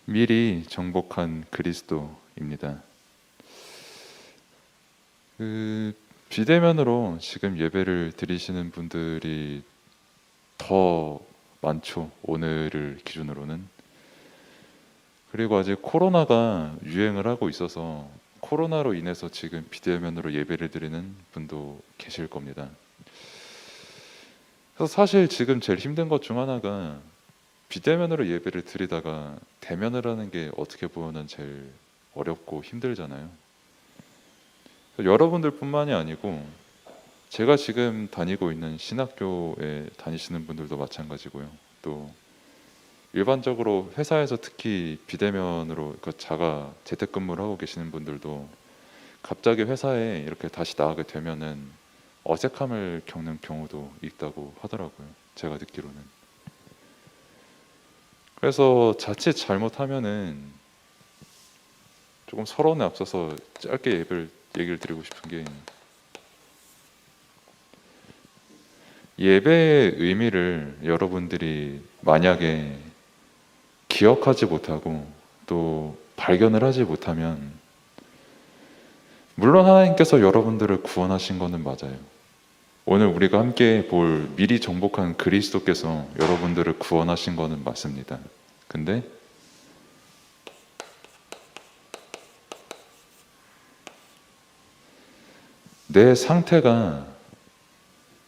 미리 정복한 그리스도입니다. 비대면으로 지금 예배를 드리시는 분들이 더 많죠. 오늘을 기준으로는. 그리고 아직 코로나가 유행을 하고 있어서 코로나로 인해서 지금 비대면으로 예배를 드리는 분도 계실 겁니다. 그래서 사실 지금 제일 힘든 것 중 하나가 비대면으로 예배를 드리다가 대면을 하는 게 어떻게 보면 제일 어렵고 힘들잖아요. 여러분들뿐만이 아니고 제가 지금 다니고 있는 신학교에 다니시는 분들도 마찬가지고요. 또 일반적으로 회사에서 특히 비대면으로 자가 재택근무를 하고 계시는 분들도 갑자기 회사에 이렇게 다시 나가게 되면은 어색함을 겪는 경우도 있다고 하더라고요. 제가 듣기로는. 그래서 자칫 잘못하면은 조금 서론에 앞서서 짧게 얘기를 드리고 싶은 게, 예배의 의미를 여러분들이 만약에 기억하지 못하고 또 발견을 하지 못하면, 물론 하나님께서 여러분들을 구원하신 것은 맞아요. 오늘 우리가 함께 볼 미리 정복한 그리스도께서 여러분들을 구원하신 것은 맞습니다. 근데 내 상태가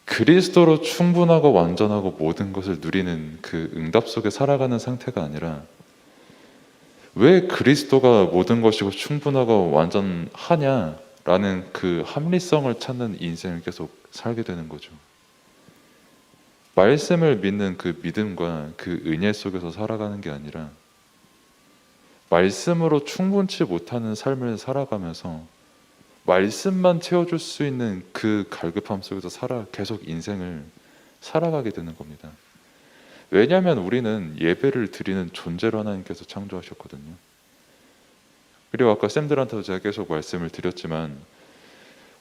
그리스도로 충분하고 완전하고 모든 것을 누리는 그 응답 속에 살아가는 상태가 아니라, 왜 그리스도가 모든 것이고 충분하고 완전하냐라는 그 합리성을 찾는 인생을 계속 살게 되는 거죠. 말씀을 믿는 그 믿음과 그 은혜 속에서 살아가는 게 아니라, 말씀으로 충분치 못하는 삶을 살아가면서 말씀만 채워줄 수 있는 그 갈급함 속에서 계속 인생을 살아가게 되는 겁니다. 왜냐하면 우리는 예배를 드리는 존재로 하나님께서 창조하셨거든요. 그리고 아까 쌤들한테도 제가 계속 말씀을 드렸지만,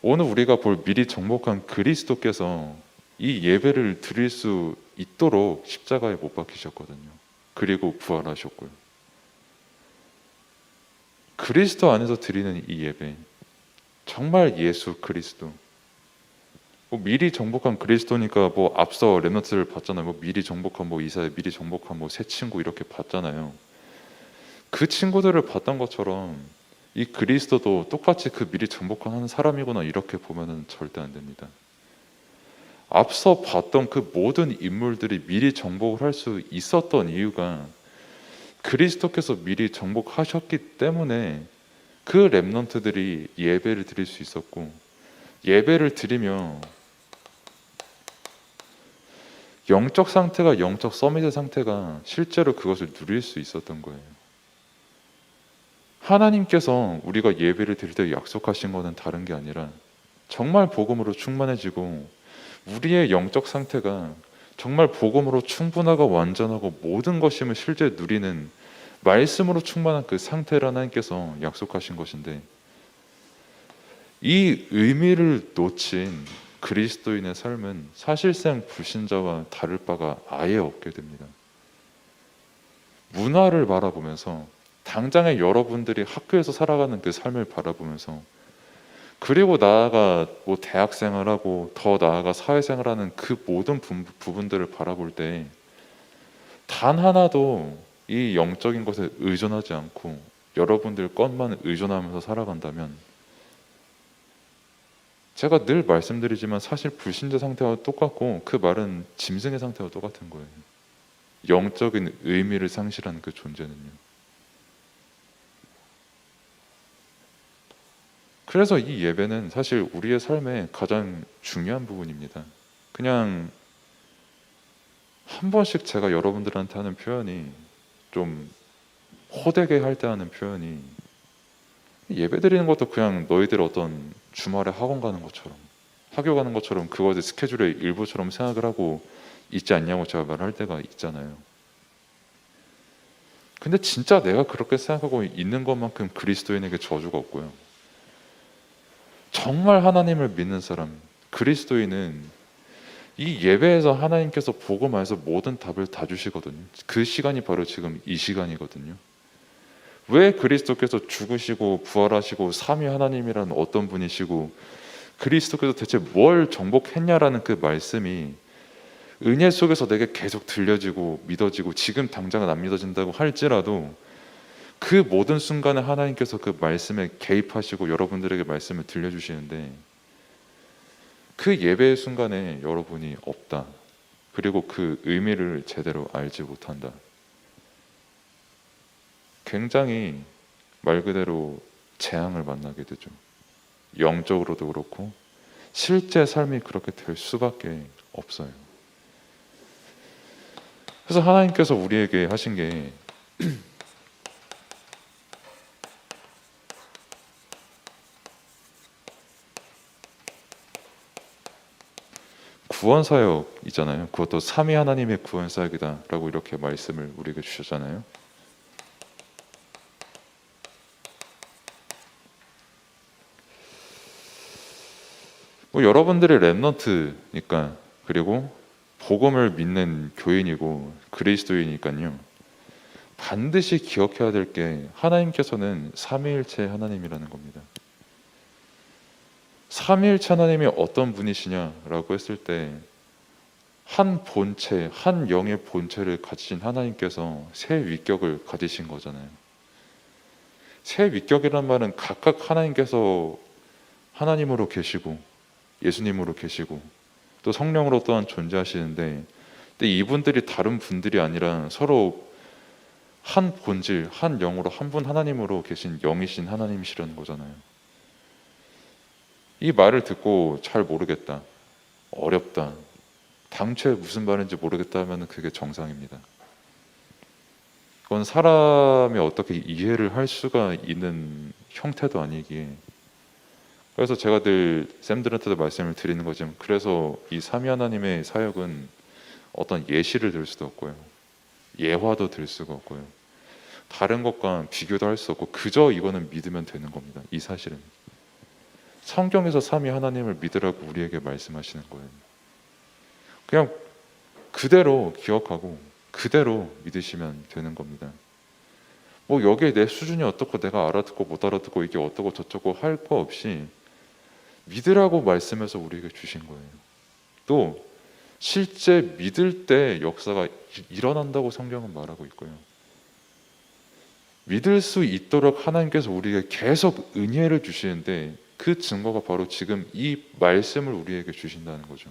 오늘 우리가 볼 미리 정복한 그리스도께서 이 예배를 드릴 수 있도록 십자가에 못 박히셨거든요. 그리고 부활하셨고요. 그리스도 안에서 드리는 이 예배, 정말 예수 그리스도, 미리 정복한 그리스도니까 앞서 렘넌트를 봤잖아요. 미리 정복한 이사야, 미리 정복한 새 친구 이렇게 봤잖아요. 그 친구들을 봤던 것처럼 이 그리스도도 똑같이 그 미리 정복한 한 사람이구나 이렇게 보면은 절대 안 됩니다. 앞서 봤던 그 모든 인물들이 미리 정복을 할 수 있었던 이유가, 그리스도께서 미리 정복하셨기 때문에 그 렘넌트들이 예배를 드릴 수 있었고, 예배를 드리며 영적 상태가, 영적 서밋의 상태가 실제로 그것을 누릴 수 있었던 거예요. 하나님께서 우리가 예배를 드릴 때 약속하신 것은 다른 게 아니라, 정말 복음으로 충만해지고 우리의 영적 상태가 정말 복음으로 충분하고 완전하고 모든 것임을 실제 누리는 말씀으로 충만한 그 상태를 하나님께서 약속하신 것인데, 이 의미를 놓친 그리스도인의 삶은 사실상 불신자와 다를 바가 아예 없게 됩니다. 문화를 바라보면서, 당장의 여러분들이 학교에서 살아가는 그 삶을 바라보면서, 그리고 나아가 대학생활하고 더 나아가 사회생활하는 그 모든 부분들을 바라볼 때 단 하나도 이 영적인 것에 의존하지 않고 여러분들 것만 의존하면서 살아간다면, 제가 늘 말씀드리지만 사실 불신자 상태와 똑같고 그 말은 짐승의 상태와 똑같은 거예요. 영적인 의미를 상실한 그 존재는요. 그래서 이 예배는 사실 우리의 삶의 가장 중요한 부분입니다. 그냥 한 번씩 제가 여러분들한테 하는 표현이, 좀 호되게 할 때 하는 표현이, 예배 드리는 것도 그냥 너희들 어떤 주말에 학원 가는 것처럼, 학교 가는 것처럼 그것의 스케줄의 일부처럼 생각을 하고 있지 않냐고 제가 말할 때가 있잖아요. 근데 진짜 내가 그렇게 생각하고 있는 것만큼 그리스도인에게 저주가 없고요. 정말 하나님을 믿는 사람, 그리스도인은 이 예배에서 하나님께서 복음 안에서 모든 답을 다 주시거든요. 그 시간이 바로 지금 이 시간이거든요. 왜 그리스도께서 죽으시고 부활하시고 삼위 하나님이라는 어떤 분이시고 그리스도께서 대체 뭘 정복했냐라는 그 말씀이 은혜 속에서 내게 계속 들려지고 믿어지고 지금 당장은 안 믿어진다고 할지라도 그 모든 순간에 하나님께서 그 말씀에 개입하시고 여러분들에게 말씀을 들려주시는데 그 예배의 순간에 여러분이 없다. 그리고 그 의미를 제대로 알지 못한다. 굉장히 말 그대로 재앙을 만나게 되죠. 영적으로도 그렇고 실제 삶이 그렇게 될 수밖에 없어요. 그래서 하나님께서 우리에게 하신 게 구원사역이잖아요. 그것도 삼위 하나님의 구원사역이다라고 이렇게 말씀을 우리에게 주셨잖아요. 뭐 여러분들이 렘넌트니까 그리고 복음을 믿는 교인이고 그리스도이니까요. 반드시 기억해야 될 게 하나님께서는 삼위일체 하나님이라는 겁니다. 삼위일체 하나님이 어떤 분이시냐라고 했을 때 한 본체, 한 영의 본체를 가지신 하나님께서 세 위격을 가지신 거잖아요. 세 위격이란 말은 각각 하나님께서 하나님으로 계시고 예수님으로 계시고 또 성령으로 또한 존재하시는데 근데 이분들이 다른 분들이 아니라 서로 한 본질, 한 영으로 한 분 하나님으로 계신 영이신 하나님이시라는 거잖아요. 이 말을 듣고 잘 모르겠다, 어렵다, 당초에 무슨 말인지 모르겠다 하면 그게 정상입니다. 그건 사람이 어떻게 이해를 할 수가 있는 형태도 아니기에 그래서 제가 늘 쌤들한테도 말씀을 드리는 거지만 그래서 이 삼위 하나님의 사역은 어떤 예시를 들 수도 없고요. 예화도 들 수가 없고요. 다른 것과 비교도 할 수 없고 그저 이거는 믿으면 되는 겁니다. 이 사실은. 성경에서 삼위 하나님을 믿으라고 우리에게 말씀하시는 거예요. 그냥 그대로 기억하고 그대로 믿으시면 되는 겁니다. 뭐 여기에 내 수준이 어떻고 내가 알아듣고 못 알아듣고 이게 어떻고 저쩌고 할 거 없이 믿으라고 말씀해서 우리에게 주신 거예요. 또 실제 믿을 때 역사가 일어난다고 성경은 말하고 있고요. 믿을 수 있도록 하나님께서 우리에게 계속 은혜를 주시는데 그 증거가 바로 지금 이 말씀을 우리에게 주신다는 거죠.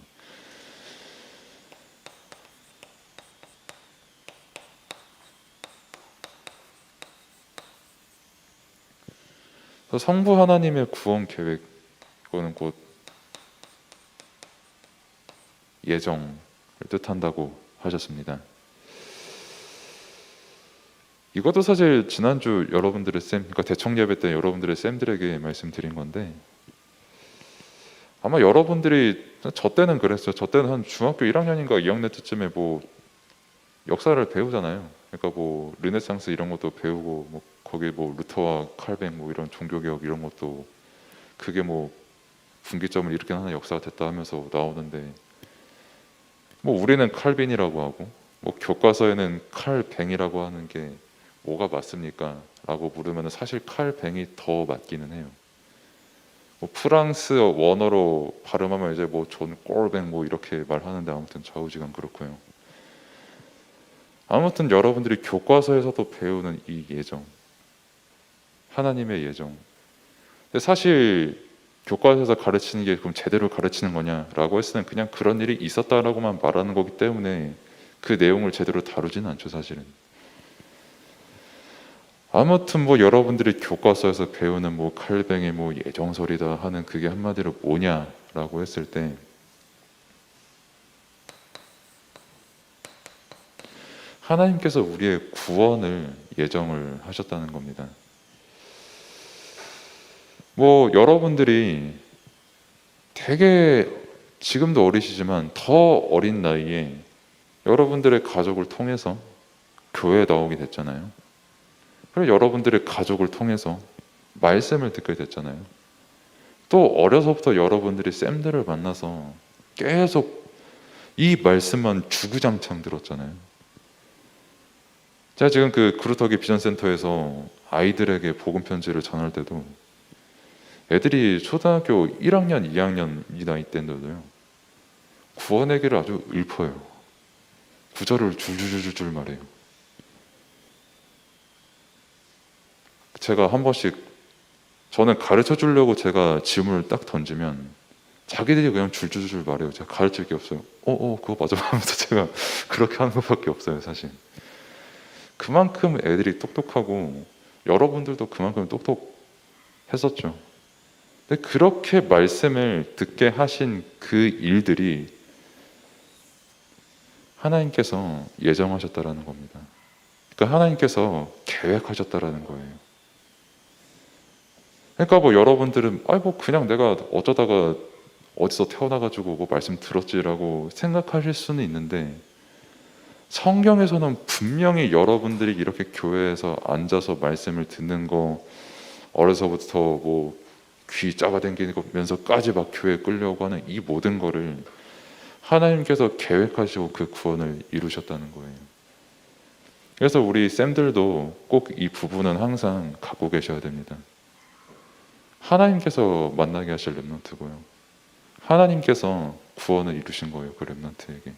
성부 하나님의 구원 계획, 이거는 곧 예정을 뜻한다고 하셨습니다. 이것도 사실 지난주 여러분들의 그러니까 대청 예배 때 여러분들의 쌤들에게 말씀드린 건데 아마 여러분들이 저 때는 그랬어요. 저 때는 한 중학교 1학년인가 2학년 때쯤에 뭐 역사를 배우잖아요. 그러니까 뭐 르네상스 이런 것도 배우고 뭐 거기 뭐 루터와 칼뱅 뭐 이런 종교개혁 이런 것도 그게 뭐 분기점을 일으키는 하나의 역사가 됐다 하면서 나오는데 뭐 우리는 칼빈이라고 하고 뭐 교과서에는 칼뱅이라고 하는 게 뭐가 맞습니까? 라고 물으면 사실 칼뱅이 더 맞기는 해요. 뭐 프랑스 원어로 발음하면 이제 뭐 존 꼴뱅 뭐 이렇게 말하는데 아무튼 좌우지간 그렇고요. 아무튼 여러분들이 교과서에서도 배우는 이 예정, 하나님의 예정. 근데 사실 교과서에서 가르치는 게 그럼 제대로 가르치는 거냐라고 했을 때 그냥 그런 일이 있었다라고만 말하는 거기 때문에 그 내용을 제대로 다루지는 않죠, 사실은. 아무튼 뭐 여러분들이 교과서에서 배우는 뭐 칼뱅이 뭐 예정설이다 하는 그게 한마디로 뭐냐라고 했을 때 하나님께서 우리의 구원을 예정을 하셨다는 겁니다. 뭐 여러분들이 되게 지금도 어리시지만 더 어린 나이에 여러분들의 가족을 통해서 교회에 나오게 됐잖아요. 그리고 여러분들의 가족을 통해서 말씀을 듣게 됐잖아요. 또 어려서부터 여러분들이 쌤들을 만나서 계속 이 말씀만 주구장창 들었잖아요. 제가 지금 그 구루터기 비전센터에서 아이들에게 복음 편지를 전할 때도 애들이 초등학교 1학년, 2학년 이 나이 때인데도요, 구원의 길을 아주 읊어요. 구절을 줄줄줄줄 말해요. 제가 한 번씩, 저는 가르쳐 주려고 제가 질문을 딱 던지면 자기들이 그냥 줄줄줄 말해요. 제가 가르칠 게 없어요. 그거 맞아 하면서 제가 그렇게 하는 것밖에 없어요, 사실. 그만큼 애들이 똑똑하고 여러분들도 그만큼 똑똑했었죠. 근데 그렇게 말씀을 듣게 하신 그 일들이 하나님께서 예정하셨다라는 겁니다. 그러니까 하나님께서 계획하셨다라는 거예요. 그러니까 뭐 여러분들은 뭐 그냥 내가 어쩌다가 어디서 태어나가지고 뭐 말씀 들었지라고 생각하실 수는 있는데, 성경에서는 분명히 여러분들이 이렇게 교회에서 앉아서 말씀을 듣는 거, 어려서부터 뭐 귀 잡아당기면서까지 막 교회에 끌려고 하는 이 모든 거를 하나님께서 계획하시고 그 구원을 이루셨다는 거예요. 그래서 우리 쌤들도 꼭 이 부분은 항상 갖고 계셔야 됩니다. 하나님께서 만나게 하실 렘넌트고요, 하나님께서 구원을 이루신 거예요, 그 렘넌트에게.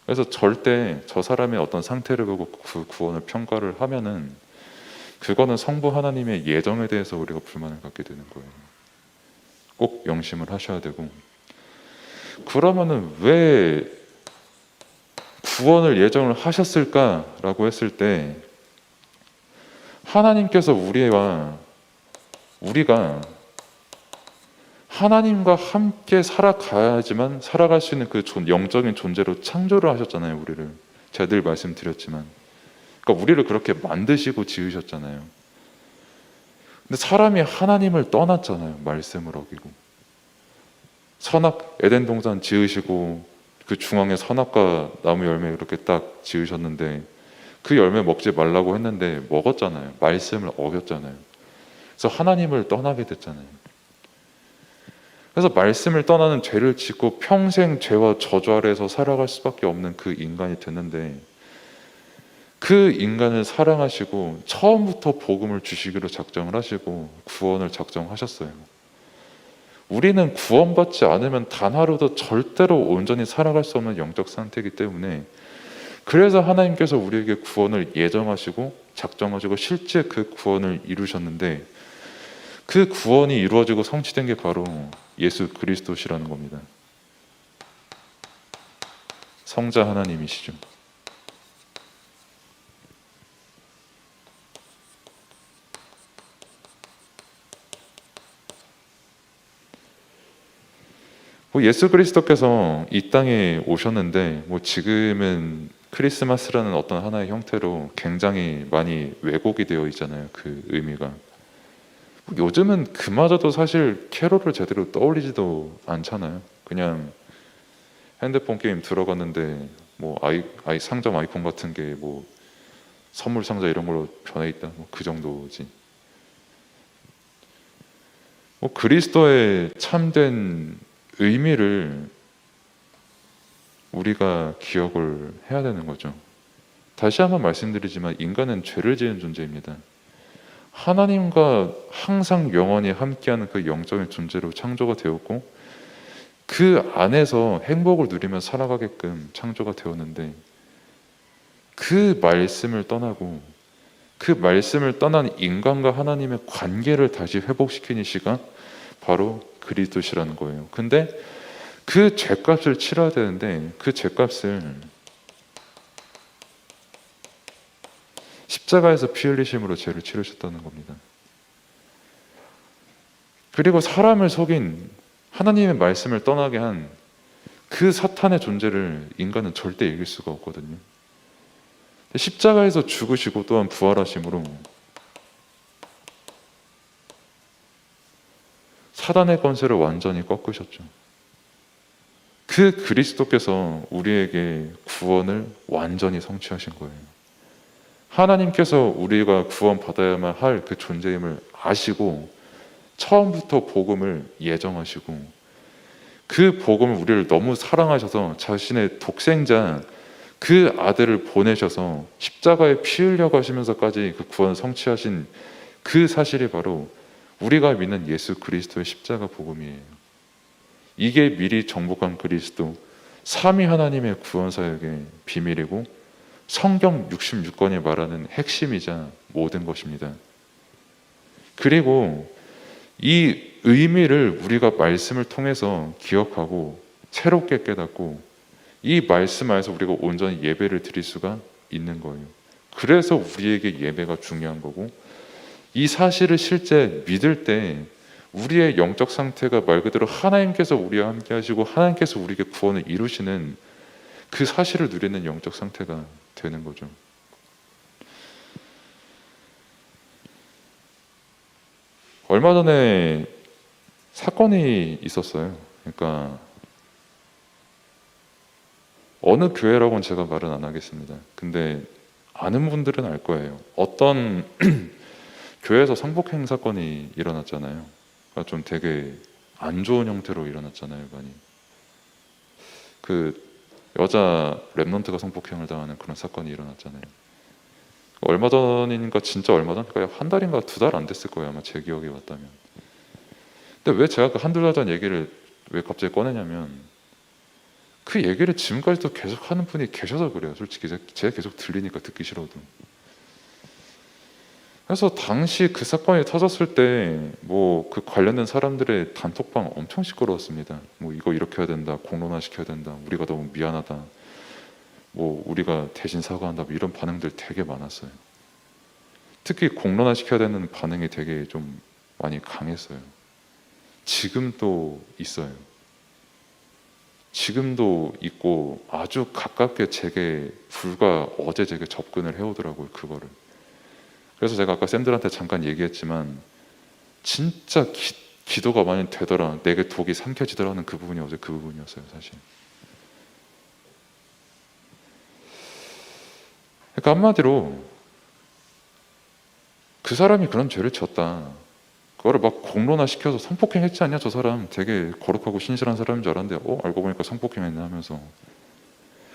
그래서 절대 저 사람의 어떤 상태를 보고 그 구원을 평가를 하면은 그거는 성부 하나님의 예정에 대해서 우리가 불만을 갖게 되는 거예요. 꼭 명심을 하셔야 되고, 그러면은 왜 구원을 예정을 하셨을까라고 했을 때, 하나님께서 우리가 하나님과 함께 살아가야지만 살아갈 수 있는 그 영적인 존재로 창조를 하셨잖아요, 우리를. 제가 늘 말씀드렸지만, 그러니까 우리를 그렇게 만드시고 지으셨잖아요. 근데 사람이 하나님을 떠났잖아요, 말씀을 어기고. 선악 에덴 동산 지으시고 그 중앙에 선악과 나무 열매 이렇게 딱 지으셨는데, 그 열매 먹지 말라고 했는데 먹었잖아요. 말씀을 어겼잖아요. 그래서 하나님을 떠나게 됐잖아요. 그래서 말씀을 떠나는 죄를 짓고 평생 죄와 저주 아래에서 살아갈 수밖에 없는 그 인간이 됐는데, 그 인간을 사랑하시고 처음부터 복음을 주시기로 작정을 하시고 구원을 작정하셨어요. 우리는 구원받지 않으면 단 하루도 절대로 온전히 살아갈 수 없는 영적 상태이기 때문에, 그래서 하나님께서 우리에게 구원을 예정하시고 작정하시고 실제 그 구원을 이루셨는데, 그 구원이 이루어지고 성취된 게 바로 예수 그리스도시라는 겁니다. 성자 하나님이시죠. 예수 그리스도께서 이 땅에 오셨는데, 지금은 크리스마스라는 어떤 하나의 형태로 굉장히 많이 왜곡이 되어 있잖아요, 그 의미가. 요즘은 그마저도 사실 캐롤을 제대로 떠올리지도 않잖아요. 그냥 핸드폰 게임 들어갔는데 아이 상점 아이콘 같은 게 선물 상자 이런 걸로 변해 있다, 그 정도지. 그리스도의 참된 의미를 우리가 기억을 해야 되는 거죠. 다시 한번 말씀드리지만 인간은 죄를 지은 존재입니다. 하나님과 항상 영원히 함께하는 그 영적인 존재로 창조가 되었고, 그 안에서 행복을 누리며 살아가게끔 창조가 되었는데, 그 말씀을 떠나고 그 말씀을 떠난 인간과 하나님의 관계를 다시 회복시키는 시간, 바로 그리스도시라는 거예요. 근데 그 죄값을 치러야 되는데, 그 죄값을 십자가에서 피 흘리심으로 죄를 치르셨다는 겁니다. 그리고 사람을 속인, 하나님의 말씀을 떠나게 한 그 사탄의 존재를 인간은 절대 이길 수가 없거든요. 십자가에서 죽으시고 또한 부활하심으로 사단의 권세를 완전히 꺾으셨죠. 그 그리스도께서 우리에게 구원을 완전히 성취하신 거예요. 하나님께서 우리가 구원받아야만 할 그 존재임을 아시고 처음부터 복음을 예정하시고, 그 복음을 우리를 너무 사랑하셔서 자신의 독생자 그 아들을 보내셔서 십자가에 피 흘려 가시면서까지 그 구원 성취하신 그 사실이 바로 우리가 믿는 예수 그리스도의 십자가 복음이에요. 이게 미리 정복한 그리스도, 삼위 하나님의 구원 사역의 비밀이고 성경 66권이 말하는 핵심이자 모든 것입니다. 그리고 이 의미를 우리가 말씀을 통해서 기억하고 새롭게 깨닫고 이 말씀 안에서 우리가 온전히 예배를 드릴 수가 있는 거예요. 그래서 우리에게 예배가 중요한 거고, 이 사실을 실제 믿을 때 우리의 영적 상태가 말 그대로 하나님께서 우리와 함께 하시고 하나님께서 우리에게 구원을 이루시는 그 사실을 누리는 영적 상태가 되는 거죠. 얼마 전에 사건이 있었어요. 그러니까 어느 교회라고는 제가 말은 안 하겠습니다. 근데 아는 분들은 알 거예요. 어떤 교회에서 성폭행 사건이 일어났잖아요. 그러니까 좀 되게 안 좋은 형태로 일어났잖아요, 많이. 그 여자 랩런트가 성폭행을 당하는 그런 사건이 일어났잖아요. 얼마 전이니까 진짜 얼마 전? 그러니까 한 달인가 두 달 안 됐을 거예요, 아마 제 기억이 맞다면. 근데 왜 제가 그 한두 달 전 얘기를 왜 갑자기 꺼내냐면, 그 얘기를 지금까지도 계속 하는 분이 계셔서 그래요. 솔직히 제가 계속 들리니까 듣기 싫어도. 그래서 당시 그 사건이 터졌을 때 뭐 그 관련된 사람들의 단톡방 엄청 시끄러웠습니다. 뭐 이거 이렇게 해야 된다, 공론화 시켜야 된다, 우리가 너무 미안하다, 뭐 우리가 대신 사과한다, 뭐 이런 반응들 되게 많았어요. 특히 공론화 시켜야 되는 반응이 되게 좀 많이 강했어요. 지금도 있어요. 지금도 있고 아주 가깝게 제게 불과 어제 제게 접근을 해오더라고요, 그거를. 그래서 제가 아까 쌤들한테 잠깐 얘기했지만 진짜 기도가 많이 되더라, 내게 독이 삼켜지더라는 그 부분이 어제 그 부분이었어요, 사실. 그러니까 한마디로 그 사람이 그런 죄를 졌다, 그거를 막 공론화 시켜서 성폭행했지 않냐, 저 사람 되게 거룩하고 신실한 사람인 줄 알았는데 알고 보니까 성폭행했네 하면서,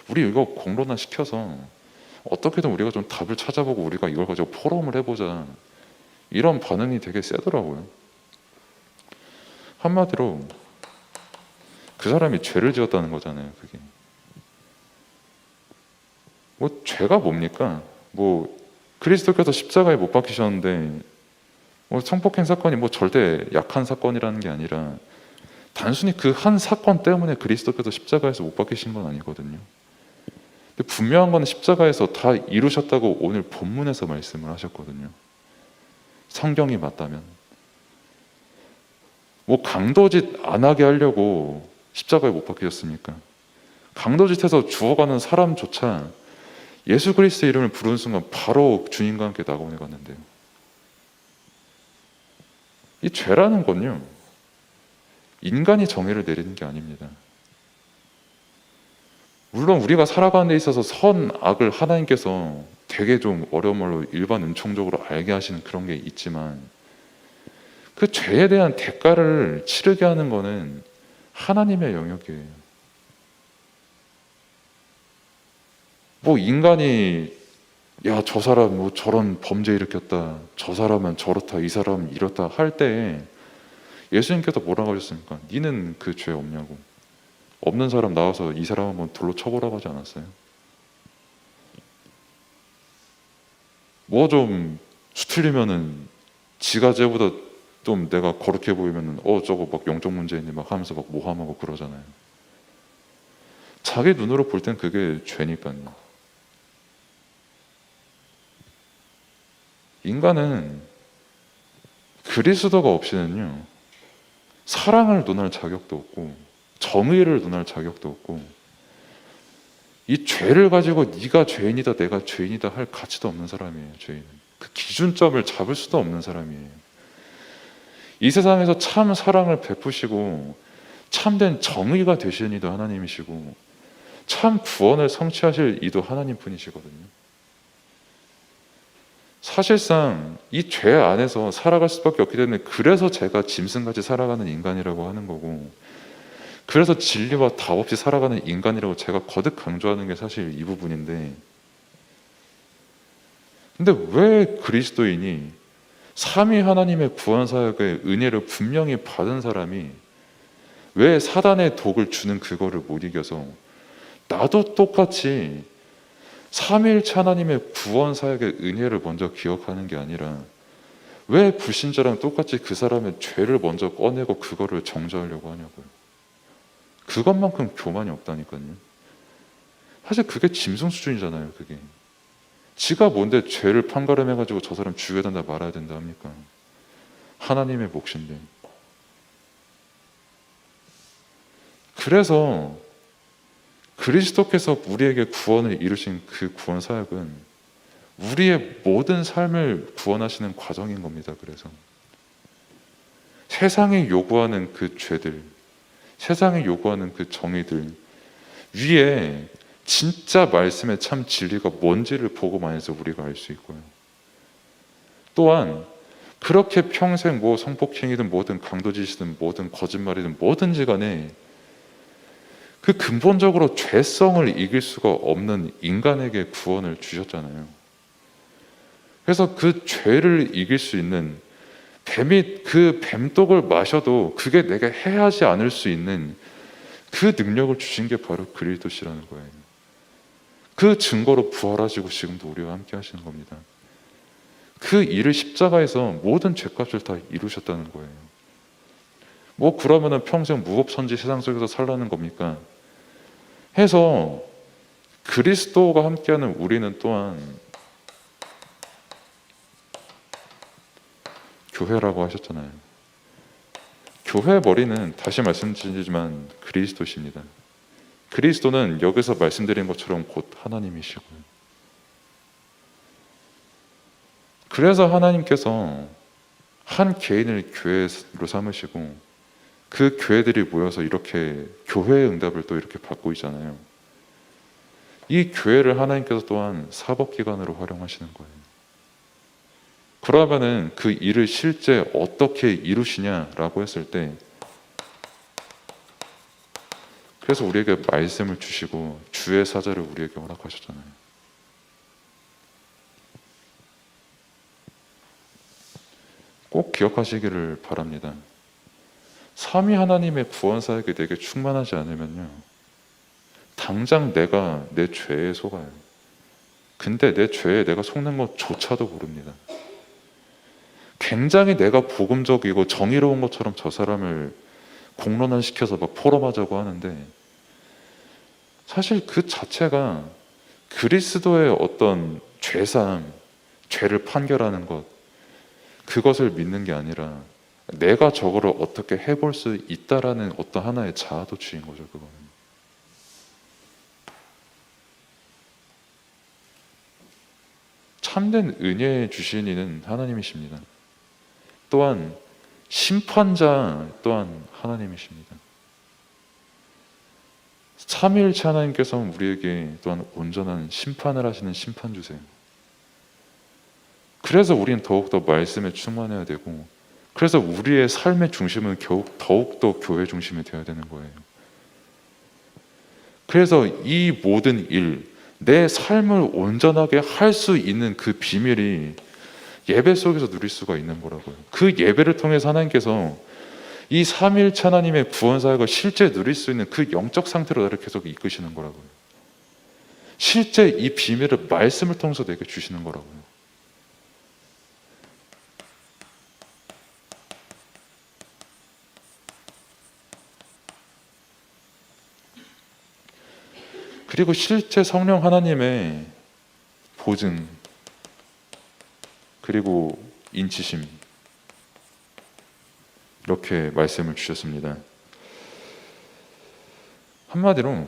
우리 이거 공론화 시켜서 어떻게든 우리가 좀 답을 찾아보고 우리가 이걸 가지고 포럼을 해보자, 이런 반응이 되게 세더라고요. 한마디로 그 사람이 죄를 지었다는 거잖아요. 그게 뭐 죄가 뭡니까? 뭐 그리스도께서 십자가에 못 박히셨는데 뭐 성폭행 사건이 뭐 절대 약한 사건이라는 게 아니라 단순히 그 한 사건 때문에 그리스도께서 십자가에서 못 박히신 건 아니거든요. 근데 분명한 건 십자가에서 다 이루셨다고 오늘 본문에서 말씀을 하셨거든요. 성경이 맞다면. 뭐 강도짓 안 하게 하려고 십자가에 못 박히셨습니까? 강도짓해서 죽어가는 사람조차 예수 그리스도의 이름을 부르는 순간 바로 주님과 함께 낙원에 갔는데요. 이 죄라는 건요, 인간이 정의를 내리는 게 아닙니다. 물론 우리가 살아가는 데 있어서 선, 악을 하나님께서 되게 좀 어려운 말로 일반 은총적으로 알게 하시는 그런 게 있지만, 그 죄에 대한 대가를 치르게 하는 거는 하나님의 영역이에요. 뭐 인간이 야, 저 사람 뭐 저런 범죄 일으켰다, 저 사람은 저렇다, 이 사람은 이렇다 할 때 예수님께서 뭐라고 하셨습니까? 니는 그 죄 없냐고. 없는 사람 나와서 이 사람 한번 돌로 쳐보라고 하지 않았어요? 뭐 좀 수틀리면은 지가 쟤보다 좀 내가 거룩해 보이면은 저거 막 영적 문제 있네 막 하면서 막 모함하고 그러잖아요. 자기 눈으로 볼 땐 그게 죄니까요. 인간은 그리스도가 없이는요, 사랑을 논할 자격도 없고 정의를 논할 자격도 없고, 이 죄를 가지고 네가 죄인이다 내가 죄인이다 할 가치도 없는 사람이에요. 죄인은 그 기준점을 잡을 수도 없는 사람이에요. 이 세상에서 참 사랑을 베푸시고 참된 정의가 되시는 이도 하나님이시고 참 구원을 성취하실 이도 하나님 분이시거든요. 사실상 이 죄 안에서 살아갈 수밖에 없기 때문에 그래서 제가 짐승같이 살아가는 인간이라고 하는 거고, 그래서 진리와 답 없이 살아가는 인간이라고 제가 거듭 강조하는 게 사실 이 부분인데, 근데 왜 그리스도인이 삼위 하나님의 구원 사역의 은혜를 분명히 받은 사람이 왜 사단의 독을 주는 그거를 못 이겨서 나도 똑같이 삼위일체 하나님의 구원 사역의 은혜를 먼저 기억하는 게 아니라 왜 불신자랑 똑같이 그 사람의 죄를 먼저 꺼내고 그거를 정죄하려고 하냐고요. 그것만큼 교만이 없다니까요. 사실 그게 짐승 수준이잖아요. 그게 지가 뭔데 죄를 판가름해가지고 저 사람 죽여야 된다 말아야 된다 합니까? 하나님의 몫인데. 그래서 그리스도께서 우리에게 구원을 이루신 그 구원 사역은 우리의 모든 삶을 구원하시는 과정인 겁니다. 그래서 세상이 요구하는 그 죄들, 세상이 요구하는 그 정의들 위에 진짜 말씀의 참 진리가 뭔지를 보고만 해서 우리가 알 수 있고요. 또한 그렇게 평생 뭐 성폭행이든 뭐든 강도짓이든 뭐든 거짓말이든 뭐든지 간에 그 근본적으로 죄성을 이길 수가 없는 인간에게 구원을 주셨잖아요. 그래서 그 죄를 이길 수 있는 뱀이 그 뱀독을 마셔도 그게 내가 해하지 않을 수 있는 그 능력을 주신 게 바로 그리스도시라는 거예요. 그 증거로 부활하시고 지금도 우리와 함께 하시는 겁니다. 그 일을 십자가에서 모든 죄값을 다 이루셨다는 거예요. 뭐 그러면은 평생 무법천지 세상 속에서 살라는 겁니까? 해서 그리스도가 함께하는 우리는 또한 교회라고 하셨잖아요. 교회 머리는 다시 말씀드리지만 그리스도십니다. 그리스도는 여기서 말씀드린 것처럼 곧 하나님이시고요. 그래서 하나님께서 한 개인을 교회로 삼으시고 그 교회들이 모여서 이렇게 교회의 응답을 또 이렇게 받고 있잖아요. 이 교회를 하나님께서 또한 사법기관으로 활용하시는 거예요. 그러면은 그 일을 실제 어떻게 이루시냐라고 했을 때, 그래서 우리에게 말씀을 주시고 주의 사자를 우리에게 허락하셨잖아요. 꼭 기억하시기를 바랍니다. 삼위 하나님의 구원 사역이 내게 충만하지 않으면요, 당장 내가 내 죄에 속아요. 근데 내 죄에 내가 속는 것조차도 모릅니다. 굉장히 내가 복음적이고 정의로운 것처럼 저 사람을 공론화시켜서 막 포럼하자고 하는데, 사실 그 자체가 그리스도의 어떤 죄사함, 죄를 판결하는 것, 그것을 믿는 게 아니라 내가 저거를 어떻게 해볼 수 있다라는 어떤 하나의 자아도취인 거죠. 그거는 참된 은혜 주신 이는 하나님이십니다. 또한 심판자 또한 하나님이십니다. 삼위일체 하나님께서는 우리에게 또한 온전한 심판을 하시는 심판주세요. 그래서 우리는 더욱더 말씀에 충만해야 되고, 그래서 우리의 삶의 중심은 더욱더 교회 중심이 되어야 되는 거예요. 그래서 이 모든 일, 내 삶을 온전하게 할 수 있는 그 비밀이 예배 속에서 누릴 수가 있는 거라고요. 그 예배를 통해서 하나님께서 이 삼위일체 하나님의 구원 사역을 실제 누릴 수 있는 그 영적 상태로 나를 계속 이끄시는 거라고요. 실제 이 비밀을 말씀을 통해서 내게 주시는 거라고요. 그리고 실제 성령 하나님의 보증, 그리고 인치심, 이렇게 말씀을 주셨습니다. 한마디로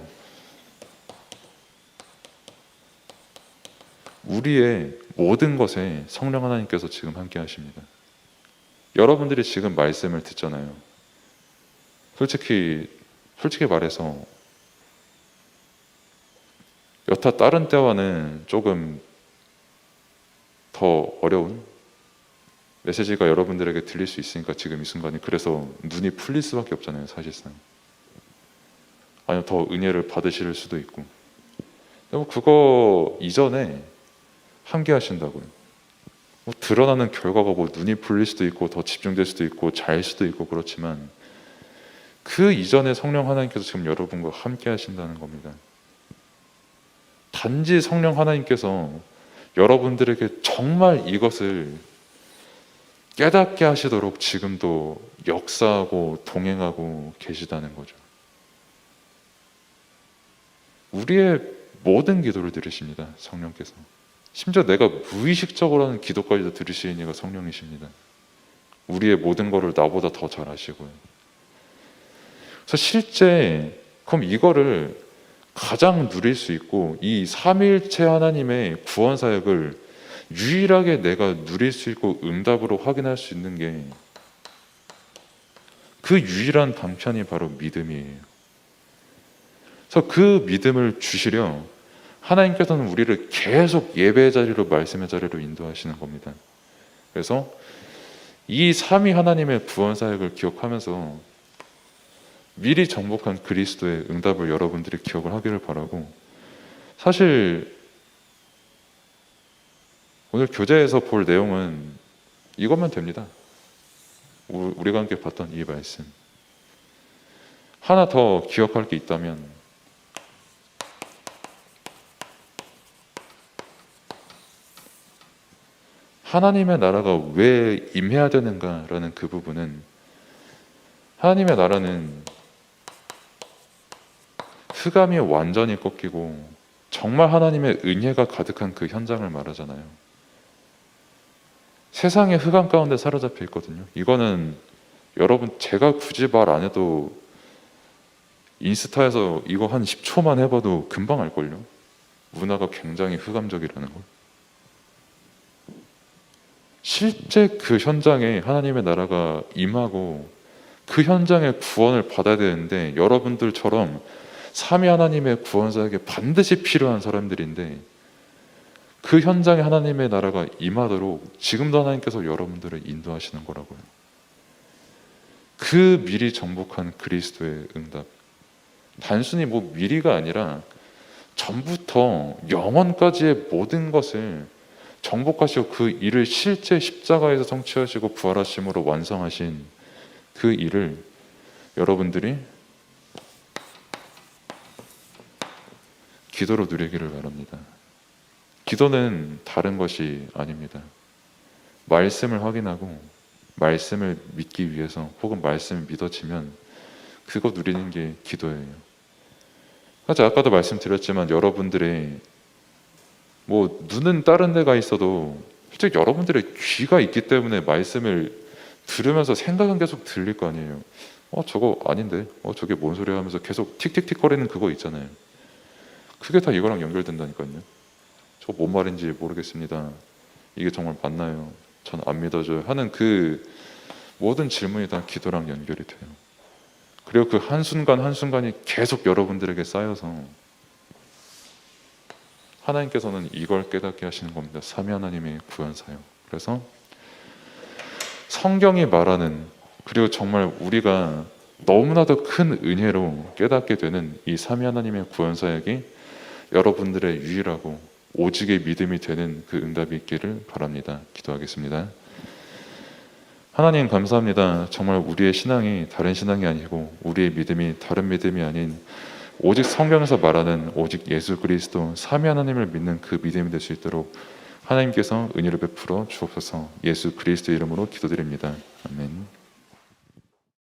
우리의 모든 것에 성령 하나님께서 지금 함께 하십니다. 여러분들이 지금 말씀을 듣잖아요. 솔직히 말해서 여타 다른 때와는 조금 더 어려운 메시지가 여러분들에게 들릴 수 있으니까 지금 이 순간이, 그래서 눈이 풀릴 수밖에 없잖아요. 사실상 아니면 더 은혜를 받으실 수도 있고, 뭐 그거 이전에 함께 하신다고요. 뭐 드러나는 결과가 뭐 눈이 풀릴 수도 있고 더 집중될 수도 있고 잘 수도 있고 그렇지만, 그 이전에 성령 하나님께서 지금 여러분과 함께 하신다는 겁니다. 단지 성령 하나님께서 여러분들에게 정말 이것을 깨닫게 하시도록 지금도 역사하고 동행하고 계시다는 거죠. 우리의 모든 기도를 들으십니다, 성령께서. 심지어 내가 무의식적으로 하는 기도까지도 들으시는 이가 성령이십니다. 우리의 모든 것을 나보다 더 잘 아시고요. 그래서 실제 그럼 이거를 가장 누릴 수 있고, 이 삼위일체 하나님의 구원 사역을 유일하게 내가 누릴 수 있고 응답으로 확인할 수 있는 게, 그 유일한 방편이 바로 믿음이에요. 그래서 그 믿음을 주시려 하나님께서는 우리를 계속 예배의 자리로, 말씀의 자리로 인도하시는 겁니다. 그래서 이 삼위 하나님의 구원 사역을 기억하면서 미리 정복한 그리스도의 응답을 여러분들이 기억을 하기를 바라고, 사실 오늘 교재에서 볼 내용은 이것만 됩니다. 우리가 함께 봤던 이 말씀. 하나 더 기억할 게 있다면, 하나님의 나라가 왜 임해야 되는가라는 그 부분은, 하나님의 나라는 흑암이 완전히 꺾이고 정말 하나님의 은혜가 가득한 그 현장을 말하잖아요. 세상의 흑암 가운데 사로잡혀 있거든요. 이거는 여러분 제가 굳이 말 안 해도 인스타에서 이거 한 10초만 해봐도 금방 알걸요. 문화가 굉장히 흑암적이라는 걸. 실제 그 현장에 하나님의 나라가 임하고 그 현장의 구원을 받아야 되는데, 여러분들처럼 삼위 하나님의 구원 사역에 반드시 필요한 사람들인데, 그 현장에 하나님의 나라가 임하도록 지금도 하나님께서 여러분들을 인도하시는 거라고요. 그 미리 정복한 그리스도의 응답, 단순히 뭐 미리가 아니라 전부터 영원까지의 모든 것을 정복하시고 그 일을 실제 십자가에서 성취하시고 부활하심으로 완성하신 그 일을 여러분들이 기도로 누리기를 바랍니다. 기도는 다른 것이 아닙니다. 말씀을 확인하고 말씀을 믿기 위해서, 혹은 말씀이 믿어지면 그거 누리는 게 기도예요. 사실 아까도 말씀드렸지만, 여러분들의 뭐 눈은 다른 데가 있어도 솔직히 여러분들의 귀가 있기 때문에 말씀을 들으면서 생각은 계속 들릴 거 아니에요. 저거 아닌데, 저게 뭔 소리야 하면서 계속 틱틱틱 거리는 그거 있잖아요. 그게 다 이거랑 연결된다니까요. 저거 뭔 말인지 모르겠습니다. 이게 정말 맞나요? 전 안 믿어져요. 하는 그 모든 질문이 다 기도랑 연결이 돼요. 그리고 그 한순간 한순간이 계속 여러분들에게 쌓여서 하나님께서는 이걸 깨닫게 하시는 겁니다. 삼위 하나님의 구원 사역. 그래서 성경이 말하는, 그리고 정말 우리가 너무나도 큰 은혜로 깨닫게 되는 이 삼위 하나님의 구원 사역이 여러분들의 유일하고 오직의 믿음이 되는 그 응답이 있기를 바랍니다. 기도하겠습니다. 하나님 감사합니다. 정말 우리의 신앙이 다른 신앙이 아니고, 우리의 믿음이 다른 믿음이 아닌 오직 성경에서 말하는 오직 예수 그리스도 삼위 하나님을 믿는 그 믿음이 될 수 있도록 하나님께서 은혜를 베풀어 주옵소서. 예수 그리스도 이름으로 기도드립니다. 아멘.